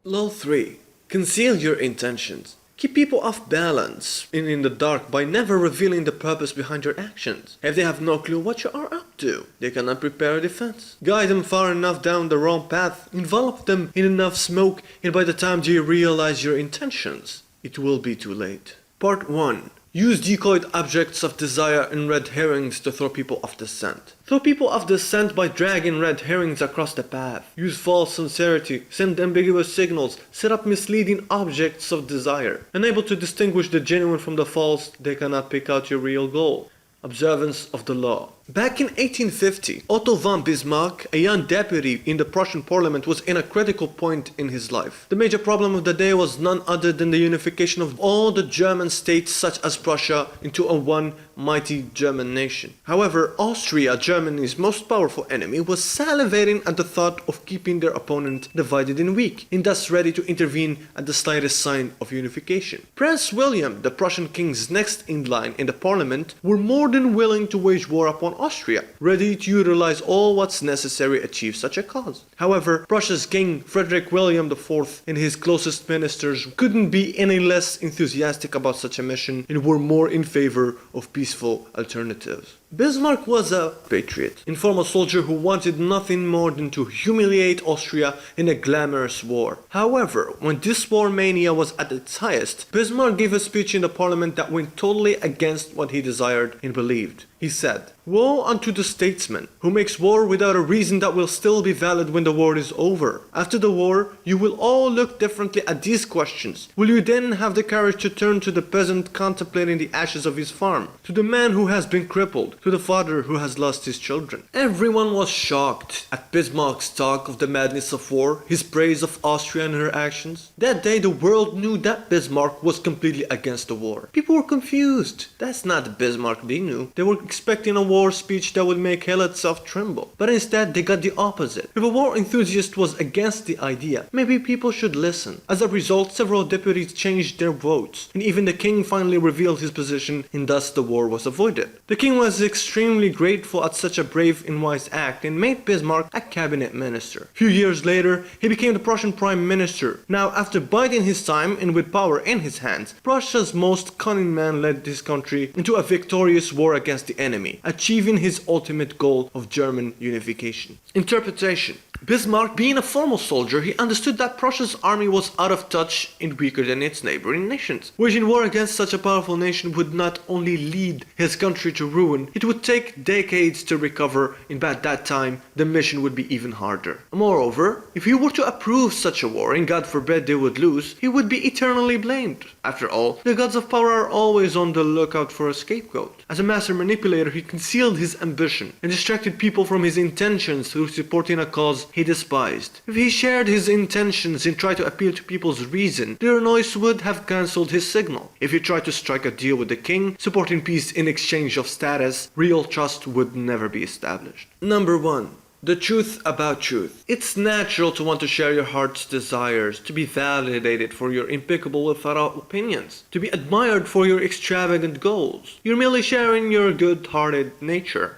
Law 3. Conceal your intentions. Keep people off balance and in the dark by never revealing the purpose behind your actions. If they have no clue what you are up to, they cannot prepare a defense. Guide them far enough down the wrong path, envelop them in enough smoke, and by the time they realize your intentions, it will be too late. Part 1. Use decoyed objects of desire and red herrings to throw people off the scent. Throw people off the scent by dragging red herrings across the path. Use false sincerity, send ambiguous signals, set up misleading objects of desire. Unable to distinguish the genuine from the false, they cannot pick out your real goal. Observance of the law. Back in 1850, Otto von Bismarck, a young deputy in the Prussian parliament, was in a critical point in his life. The major problem of the day was none other than the unification of all the German states such as Prussia into a one mighty German nation. However, Austria, Germany's most powerful enemy, was salivating at the thought of keeping their opponent divided and weak, and thus ready to intervene at the slightest sign of unification. Prince William, the Prussian king's next in line in the parliament, were more than willing to wage war upon Austria, ready to utilize all what's necessary to achieve such a cause. However, Prussia's King Frederick William IV and his closest ministers couldn't be any less enthusiastic about such a mission and were more in favor of peaceful alternatives. Bismarck was a patriot, informal soldier who wanted nothing more than to humiliate Austria in a glamorous war. However, when this war mania was at its highest, Bismarck gave a speech in the parliament that went totally against what he desired and believed. He said, "Woe unto the statesman who makes war without a reason that will still be valid when the war is over. After the war, you will all look differently at these questions. Will you then have the courage to turn to the peasant contemplating the ashes of his farm, to the man who has been crippled, to the father who has lost his children?" Everyone was shocked at Bismarck's talk of the madness of war, his praise of Austria and her actions. That day the world knew that Bismarck was completely against the war. People were confused. That's not the Bismarck they knew. They were expecting a war speech that would make hell itself tremble. But instead they got the opposite. If a war enthusiast was against the idea, maybe people should listen. As a result, several deputies changed their votes, and even the king finally revealed his position, and thus the war was avoided. The king was extremely grateful at such a brave and wise act and made Bismarck a cabinet minister. Few years later, he became the Prussian prime minister. Now, after biding his time and with power in his hands, Prussia's most cunning man led his country into a victorious war against the enemy, achieving his ultimate goal of German unification. Interpretation. Bismarck, being a formal soldier, he understood that Prussia's army was out of touch and weaker than its neighboring nations. Waging war against such a powerful nation would not only lead his country to ruin, it would take decades to recover, and by that time, the mission would be even harder. Moreover, if he were to approve such a war, and God forbid they would lose, he would be eternally blamed. After all, the gods of power are always on the lookout for a scapegoat. As a master manipulator, he concealed his ambition and distracted people from his intentions through supporting a cause he despised. If he shared his intentions and tried to appeal to people's reason, their noise would have cancelled his signal. If he tried to strike a deal with the king, supporting peace in exchange of status, real trust would never be established. Number 1. The truth about truth. It's natural to want to share your heart's desires, to be validated for your impeccable and thought out opinions, to be admired for your extravagant goals. You're merely sharing your good-hearted nature.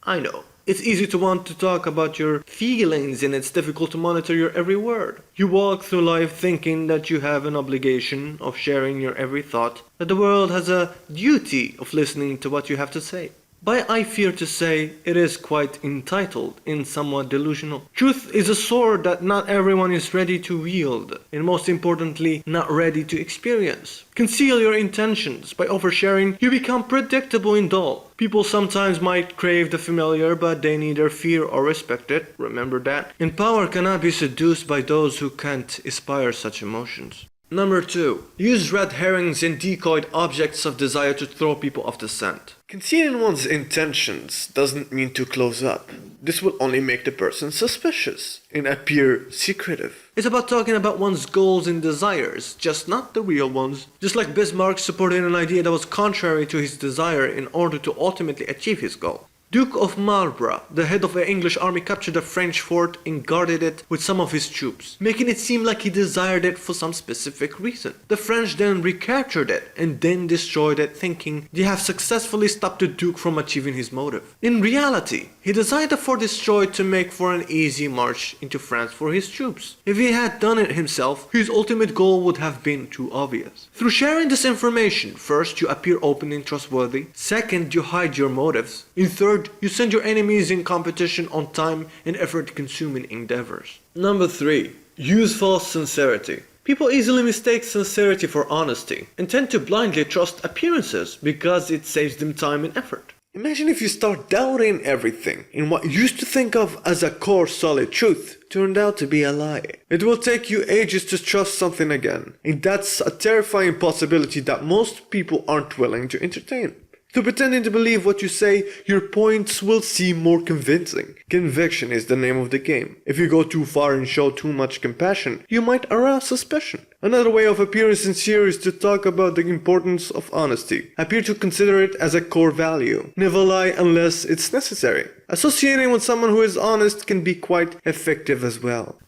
I know. It's easy to want to talk about your feelings and it's difficult to monitor your every word. You walk through life thinking that you have an obligation of sharing your every thought, that the world has a duty of listening to what you have to say. But I fear to say it is quite entitled and somewhat delusional. Truth is a sword that not everyone is ready to wield, and most importantly, not ready to experience. Conceal your intentions. By oversharing, you become predictable and dull. People sometimes might crave the familiar, but they neither fear or respect it. Remember that. And power cannot be seduced by those who can't inspire such emotions. Number 2. Use red herrings and decoyed objects of desire to throw people off the scent. Concealing one's intentions doesn't mean to close up. This will only make the person suspicious and appear secretive. It's about talking about one's goals and desires, just not the real ones. Just like Bismarck supported an idea that was contrary to his desire in order to ultimately achieve his goal. Duke of Marlborough, the head of the English army, captured a French fort and guarded it with some of his troops, making it seem like he desired it for some specific reason. The French then recaptured it and then destroyed it, thinking they have successfully stopped the Duke from achieving his motive. In reality, he desired the fort destroyed to make for an easy march into France for his troops. If he had done it himself, his ultimate goal would have been too obvious. Through sharing this information, first, you appear open and trustworthy. Second, you hide your motives. And third, you send your enemies in competition on time and effort-consuming endeavors. Number 3. Use false sincerity. People easily mistake sincerity for honesty and tend to blindly trust appearances because it saves them time and effort. Imagine if you start doubting everything and what you used to think of as a core solid truth turned out to be a lie. It will take you ages to trust something again, and that's a terrifying possibility that most people aren't willing to entertain. Through pretending to believe what you say, your points will seem more convincing. Conviction is the name of the game. If you go too far and show too much compassion, you might arouse suspicion. Another way of appearing sincere is to talk about the importance of honesty. Appear to consider it as a core value. Never lie unless it's necessary. Associating with someone who is honest can be quite effective as well.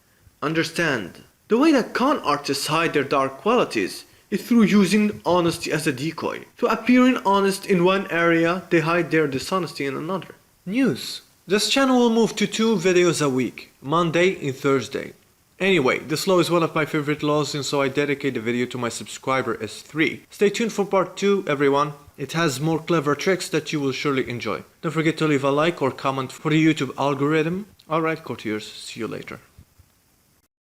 Understand, the way that con artists hide their dark qualities is through using honesty as a decoy. To appearing honest in one area, they hide their dishonesty in another. News. This channel will move to 2 videos a week, Monday and Thursday. Anyway, this law is one of my favorite laws, and so I dedicate the video to my subscriber S3. Stay tuned for part 2, everyone. It has more clever tricks that you will surely enjoy. Don't forget to leave a like or comment for the YouTube algorithm. Alright, courtiers, see you later.